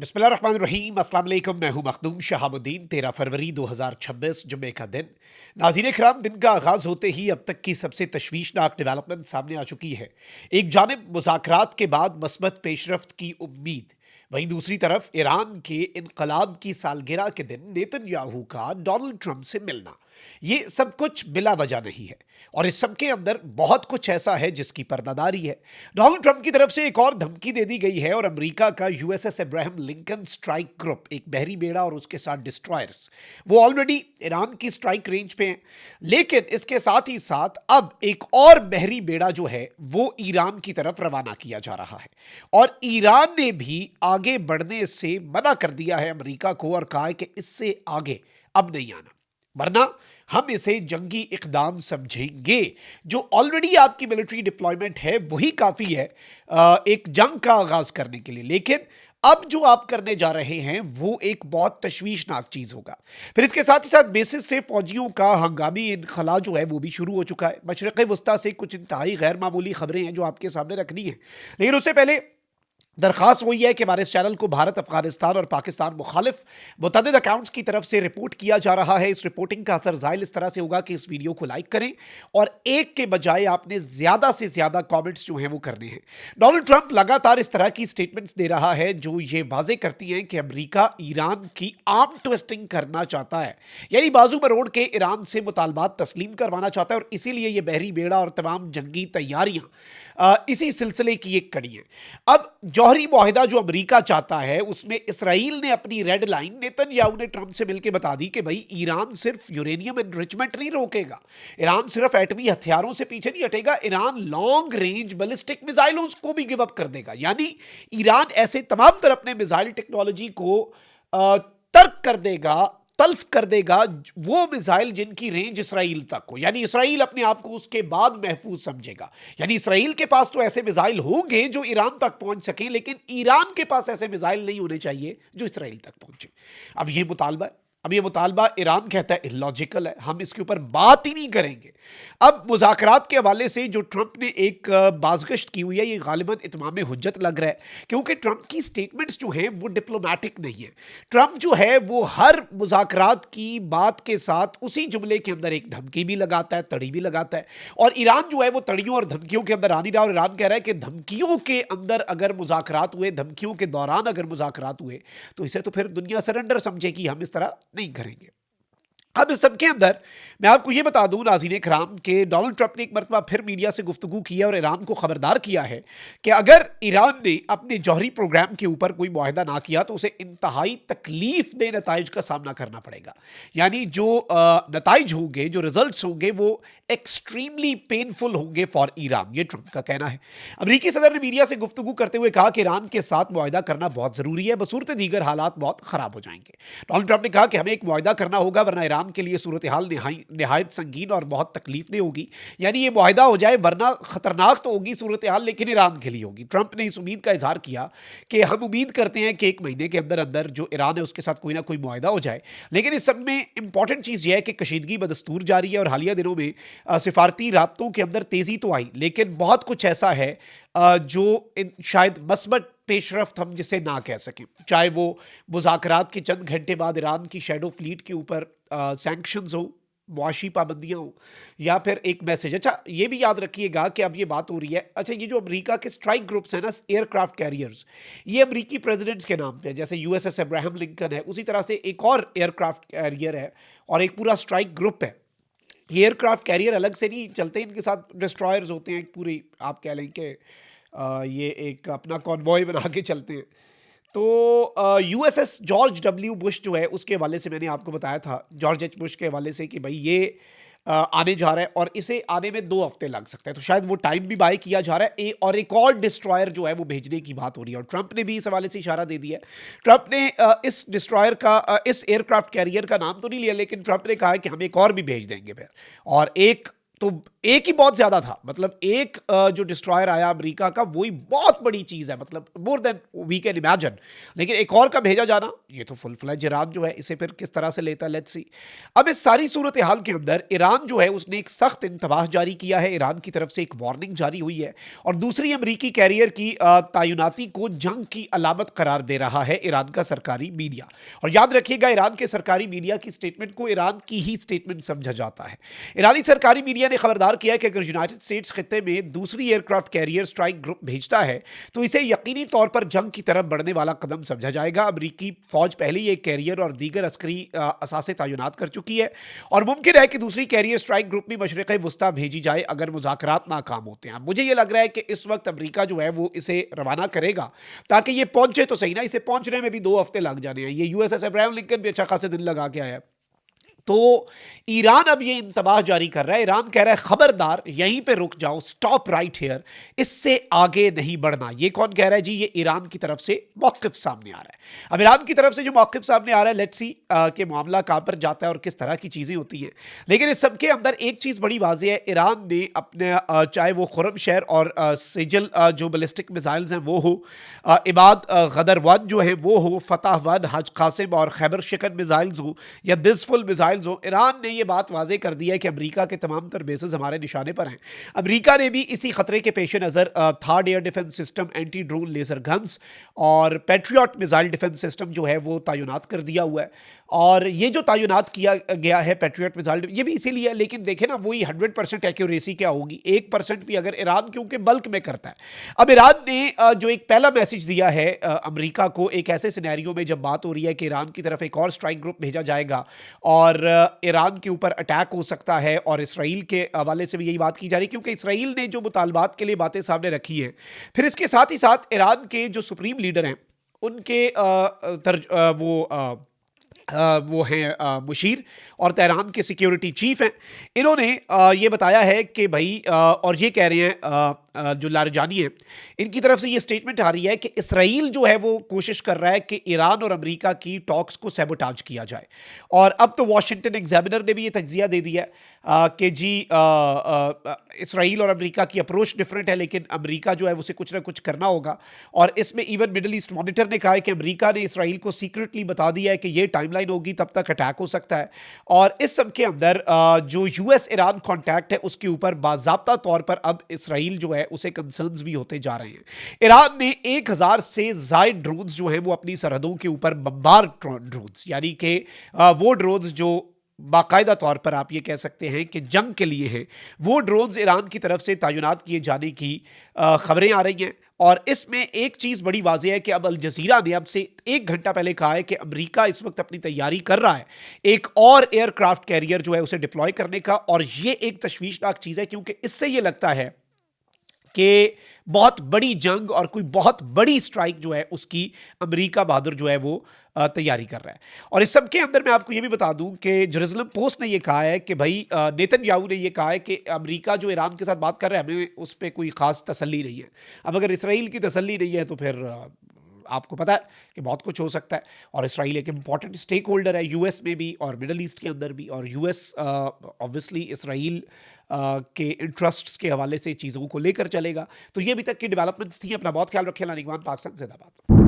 बिस्मिल्लाहिर्रहमानिर्रहीम, अस्सलाम वालेकुम। मैं हूं मखदूम शहाबुद्दीन। 13 फरवरी 2026 जुम्मे का दिन। नाज़रीन इकराम, दिन का आगाज़ होते ही अब तक की सबसे तशवीशनाक डेवलपमेंट सामने आ चुकी है। एक जानिब मुज़ाकरात के बाद मस्बत पेशरफ्त की उम्मीद, वहीं दूसरी तरफ ईरान के इनकलाब की सालगिरह के दिन नेतन्याहू का डोनाल्ड ट्रंप से मिलना। ये सब कुछ बिला वजह नहीं है, और इस सब के अंदर बहुत कुछ ऐसा है जिसकी पर्दादारी है। डोनाल्ड ट्रंप की तरफ से एक और धमकी दे दी गई है, और अमेरिका का USS Abraham Lincoln strike group, एक बहरी बेड़ा और उसके साथ डिस्ट्रॉयर्स, वो ऑलरेडी ईरान की स्ट्राइक रेंज पे हैं। लेकिन इसके साथ ही साथ अब एक और बहरी बेड़ा जो है वो ईरान की तरफ रवाना किया जा रहा है, और ईरान ने भी आगे बढ़ने से मना कर दिया है अमेरिका को, और कहा है कि इससे आगे अब नहीं आना, वरना हम इसे जंगी इकदाम समझेंगे। जो ऑलरेडी आपकी मिलिट्री डिप्लॉयमेंट है वही काफ़ी है एक जंग का आगाज़ करने के लिए, लेकिन अब जो आप करने जा रहे हैं वो एक बहुत तशवीशनाक चीज़ होगा। फिर इसके साथ ही साथ बेसिस से फौजियों का हंगामी इनखला जो है वो भी शुरू हो चुका है। मशरक़ वस्ता से कुछ इंतहाई गैर मामूली खबरें हैं जो आपके सामने रखनी है, लेकिन उससे पहले दरखास्त वही है कि हमारे इस चैनल को भारत, अफगानिस्तान और पाकिस्तान मुखालिफ मुतअद्दिद अकाउंट्स की तरफ से रिपोर्ट किया जा रहा है। इस रिपोर्टिंग का असर ज़ाहिर इस तरह से होगा कि इस वीडियो को लाइक करें, और एक के बजाय आपने ज़्यादा से ज़्यादा कमेंट्स जो हैं वो करने हैं। डोनाल्ड ट्रंप लगातार इस तरह की स्टेटमेंट्स दे रहा है जो ये वाजे करती हैं कि अमेरिका ईरान की आर्म ट्विस्टिंग करना चाहता है, यानी बाजू मरोड़ के ईरान से मुतालबात तस्लीम करवाना चाहता है, और इसीलिए ये बहरी बेड़ा और तमाम जंगी तैयारियाँ इसी सिलसिले की एक कड़ी है। अब जौहरी मुआहिदा जो अमेरिका चाहता है उसमें इसराइल ने अपनी रेड लाइन नेतन्याहू ने ट्रंप से मिलकर बता दी कि भाई ईरान सिर्फ यूरेनियम एनरिचमेंट नहीं रोकेगा, ईरान सिर्फ एटमी हथियारों से पीछे नहीं हटेगा, ईरान लॉन्ग रेंज बैलिस्टिक मिसाइलों को भी गिव अप कर देगा। यानी ईरान ऐसे तमाम तरह अपने मिसाइल टेक्नोलॉजी को तर्क कर देगा, तल्फ कर देगा, वो मिसाइल जिनकी रेंज इसराइल तक हो, यानी इसराइल अपने आप को उसके बाद महफूज समझेगा। यानी इसराइल के पास तो ऐसे मिसाइल होंगे जो ईरान तक पहुंच सकें, लेकिन ईरान के पास ऐसे मिसाइल नहीं होने चाहिए जो इसराइल तक पहुंचे। अब ये मुतालबा है, अब ये मुतालबा ईरान कहता है इलॉजिकल है, हम इसके ऊपर बात ही नहीं करेंगे। अब मुज़ाकरात के हवाले से जो ट्रंप ने एक बाज़गश्त की हुई है, ये गालिबन इत्माम हुज्जत लग रहा है, क्योंकि ट्रंप की स्टेटमेंट्स जो हैं वो डिप्लोमेटिक नहीं है। ट्रंप जो है वो हर मुज़ाकरात की बात के साथ उसी जुमले के अंदर एक धमकी भी लगाता है, तड़ी भी लगाता है, और ईरान जो है वो तड़ियों और धमकियों के अंदर आ नहीं रहा, और ईरान कह रहा है कि धमकियों के अंदर अगर मुज़ाकरात हुए, धमकियों के दौरान अगर मुज़ाकरात हुए तो इसे तो फिर दुनिया सरेंडर समझेगी, हम इस तरह नहीं करेंगे। अब इस सब के अंदर मैं आपको ये बता दूं नाज़रीन इकराम के डोनाल्ड ट्रंप ने एक मरतबा फिर मीडिया से गुफ्तगू की है और ईरान को खबरदार किया है कि अगर ईरान ने अपने जौहरी प्रोग्राम के ऊपर कोई मुआहिदा ना किया तो उसे इंतहाई तकलीफ दे नताइज का सामना करना पड़ेगा। यानी जो नताइज होंगे, जो रिजल्ट्स होंगे, वो एक्सट्रीमली पेनफुल होंगे फॉर ईरान, ये ट्रंप का कहना है। अमरीकी सदर ने मीडिया से गुफ्तगू करते हुए कहा कि ईरान के साथ मुआहिदा करना बहुत ज़रूरी है, बसूरत दीगर हालात बहुत ख़राब हो जाएंगे। डोनाल्ड ट्रंप ने कहा कि हमें एक मुआहिदा करना होगा, वरना ईरान के लिए सूरत हाल निहायत संगीन और बहुत तकलीफ दे होगी। यानी ये मुआहिदा हो जाए, वरना खतरनाक तो होगी सूरत हाल, लेकिन ईरान के लिए होगी। ट्रंप ने इस उम्मीद का इजहार किया कि हम उम्मीद करते हैं कि 1 महीने के अंदर अंदर जो ईरान है उसके साथ कोई ना कोई मुआहिदा हो जाए। लेकिन इस सब में इंपॉर्टेंट चीज़ यह है कि कशीदगी बदस्तूर जारी है, और हालिया दिनों में सिफारती राब्तों के अंदर तेज़ी तो आई, लेकिन बहुत कुछ ऐसा है जो शायद मस्बत पेशरफ्त हम जिसे ना कह सकें। चाहे वो मुज़ाकरात के चंद घंटे बाद ईरान की शैडो फ्लीट के ऊपर सैंक्शंस हो, मुआशी पाबंदियाँ हो, या फिर एक मैसेज। अच्छा, ये भी याद रखिएगा कि अब ये बात हो रही है, अच्छा ये जो अमेरिका के स्ट्राइक ग्रुप्स हैं ना, एयरक्राफ्ट कैरियर्स, ये अमेरिकी प्रेसिडेंट्स के नाम पे है। जैसे यूएसएस अब्राहम लिंकन है, उसी तरह से एक और एयरक्राफ्ट कैरियर है और एक पूरा स्ट्राइक ग्रुप है। ये एयरक्राफ्ट कैरियर अलग से नहीं चलते, इनके साथ डिस्ट्रॉयर्स होते हैं, पूरी आप कह लें कि ये एक अपना कॉन्वॉय बना के चलते हैं। तो यूएसएस जॉर्ज डब्ल्यू बुश जो है उसके हवाले से मैंने आपको बताया था, जॉर्ज एच बुश के हवाले से, कि भाई ये आने जा रहा है और इसे आने में 2 हफ्ते लग सकते हैं, तो शायद वो टाइम भी बाय किया जा रहा है। और एक और डिस्ट्रॉयर जो है वो भेजने की बात हो रही है, और ट्रंप ने भी इस हवाले से इशारा दे दिया है। ट्रंप ने इस डिस्ट्रॉयर का, इस एयरक्राफ्ट कैरियर का नाम तो नहीं लिया, लेकिन ट्रंप ने कहा है कि हम एक और भी भेज देंगे फिर, और एक तो एक ही बहुत ज्यादा था, मतलब एक जो डिस्ट्रॉयर आया अमेरिका का वही बहुत बड़ी चीज है, मतलब more than we can imagine. लेकिन एक और का भेजा जाना, ये तो फुल फ्लैज ईरान जो है इसे फिर किस तरह से लेता है, लेट्स सी। अब इस सारी सूरत हाल के अंदर ईरान जो है उसने एक सख्त इंतबाह जारी किया है, ईरान की तरफ से एक वार्निंग जारी हुई है, और दूसरी अमरीकी कैरियर की तैनाती को जंग की अलामत करार दे रहा है ईरान का सरकारी मीडिया। और याद रखिएगा, ईरान के सरकारी मीडिया की स्टेटमेंट को ईरान की ही स्टेटमेंट समझा जाता है। ईरानी सरकारी मीडिया ने खबरदार किया कि अगर यूनाइटेड स्टेट्स खित्ते में दूसरी एयरक्राफ्ट कैरियर स्ट्राइक ग्रुप भेजता है तो इसे यकीनी तौर पर जंग की तरफ बढ़ने वाला कदम समझा जाएगा। अमरीकी फौज पहले ही एक कैरियर और दीगर अस्करी असासे तैनात कर चुकी है, और मुमकिन है कि दूसरी कैरियर स्ट्राइक ग्रुप भी मशरिक़ वुस्ता भेजी जाए अगर मुज़ाकरात नाकाम होते हैं। मुझे ये लग रहा है कि इस वक्त अमरीका जो है वो इसे रवाना करेगा, ताकि ये पहुंचे तो सही ना, इसे पहुंचने में भी 2 हफ्ते लग जाने हैं। ये यूएसएस अब्राहम लिंकन भी अच्छा खासे दिन लगा के आया है। तो ईरान अब ये इंतबाह जारी कर रहा है, ईरान कह रहा है खबरदार यहीं पे रुक जाओ, स्टॉप राइट हियर, इससे आगे नहीं बढ़ना। ये कौन कह रहा है जी? ये ईरान की तरफ से मौक़िफ़ सामने आ रहा है। अब ईरान की तरफ से जो मौक़िफ़ सामने आ रहा है, लेट्स सी कि मामला कहाँ पर जाता है और किस तरह की चीज़ें होती हैं। लेकिन इस सब के अंदर एक चीज़ बड़ी वाज़ेह है, ईरान ने अपने चाहे वो खुर्रमशहर और सिजल जो बैलिस्टिक मिसाइल्स हैं वो हो, इबाद गदर वन जो है वो हो, फतह वन, हज कासिम और खैबर शिकन मिसाइल्स हो, या दिसफुल मिसाइल, ईरान ने यह बात वाज़े कर दी है कि अमेरिका के तमाम तर बेसेस हमारे निशाने पर हैं। अमेरिका ने भी इसी खतरे के पेश नज़र third air defence system, anti drone laser guns और पैट्रियट मिसाइल डिफेंस सिस्टम जो है वो तैनात कर दिया हुआ है। और ये जो तैनात किया गया है पैट्रियट मिसाइल, ये भी इसीलिए है, लेकिन देखें ना वही 100% एक्यूरेसी क्या होगी, 1% भी अगर ईरान क्योंकि बल्क में करता है। अब ईरान ने जो एक पहला मैसेज दिया है अमेरिका को, एक ऐसे सिनेरियो में जब बात हो रही है कि ईरान की तरफ एक और स्ट्राइक ग्रुप भेजा जाएगा और ईरान के ऊपर अटैक हो सकता है, और इसराइल के हवाले से भी यही बात की जा रही है क्योंकि इसराइल ने जो मुतालबात के लिए बातें सामने रखी हैं। फिर इसके साथ ही साथ ईरान के जो सुप्रीम लीडर हैं उनके वो हैं मुशीर, और तेहरान के सिक्योरिटी चीफ हैं। इन्होंने ये बताया है कि भाई और ये कह रहे हैं जो लारजानी है, इनकी तरफ से ये स्टेटमेंट आ रही है कि इसराइल जो है वो कोशिश कर रहा है कि ईरान और अमेरिका की टॉक्स को सैबोटाज किया जाए। और अब तो वॉशिंगटन एग्जामिनर ने भी ये तज्जिया दे दिया है कि जी इसराइल और अमेरिका की अप्रोच डिफरेंट है, लेकिन अमेरिका जो है उसे कुछ ना कुछ करना होगा। और इसमें इवन मिडल ईस्ट मॉनिटर ने कहा है कि अमेरिका ने इसराइल को सीक्रेटली बता दिया है कि ये टाइमलाइन होगी, तब तक अटैक हो सकता है। और इस सब के अंदर जो यूएस ईरान कॉन्टैक्ट है उसके ऊपर बाज़ाब्ता तौर पर अब इसराइल जो है उसे कंसर्न्स भी होते जा रहे हैं। ईरान ने 1000 से ज़ायद ड्रोन्स जो हैं वो अपनी सरहदों के ऊपर बमबार ड्रोन्स, यानी कि वो ड्रोन्स जो बाकायदा तौर पर आप ये कह सकते हैं कि जंग के लिए हैं, वो ड्रोन्स ईरान की तरफ से तैनात किए जाने की खबरें आ रही हैं। और इसमें एक चीज़ बड़ी वाज़ेह है कि अब अल जज़ीरा ने अब से 1 घंटा पहले कहा है कि अमेरिका इस वक्त अपनी तैयारी कर रहा है एक और एयरक्राफ्ट कैरियर जो है उसे डिप्लॉय करने का। और ये एक तशवीशनाक चीज़ है क्योंकि इससे ये लगता है कि बहुत बड़ी जंग और कोई बहुत बड़ी स्ट्राइक जो है उसकी अमेरिका बहादुर जो है वो तैयारी कर रहा है। और इस सब के अंदर मैं आपको ये भी बता दूं कि जेरूसलम पोस्ट ने ये कहा है कि भाई नेतन्याहू ने ये कहा है कि अमेरिका जो ईरान के साथ बात कर रहा है हमें उस पर कोई ख़ास तसल्ली नहीं है। अब अगर इसराइल की तसल्ली नहीं है तो फिर आपको पता है कि बहुत कुछ हो सकता है। और इसराइल एक इंपॉर्टेंट स्टेक होल्डर है यूएस में भी और मिडल ईस्ट के अंदर भी, और यूएस ऑब्वियसली इसराइल के इंटरेस्ट्स के हवाले से चीज़ों को लेकर चलेगा। तो ये अभी तक की डेवलपमेंट्स थी। अपना बहुत ख्याल रखें। लानिकवान, पाकिस्तान जिंदाबाद।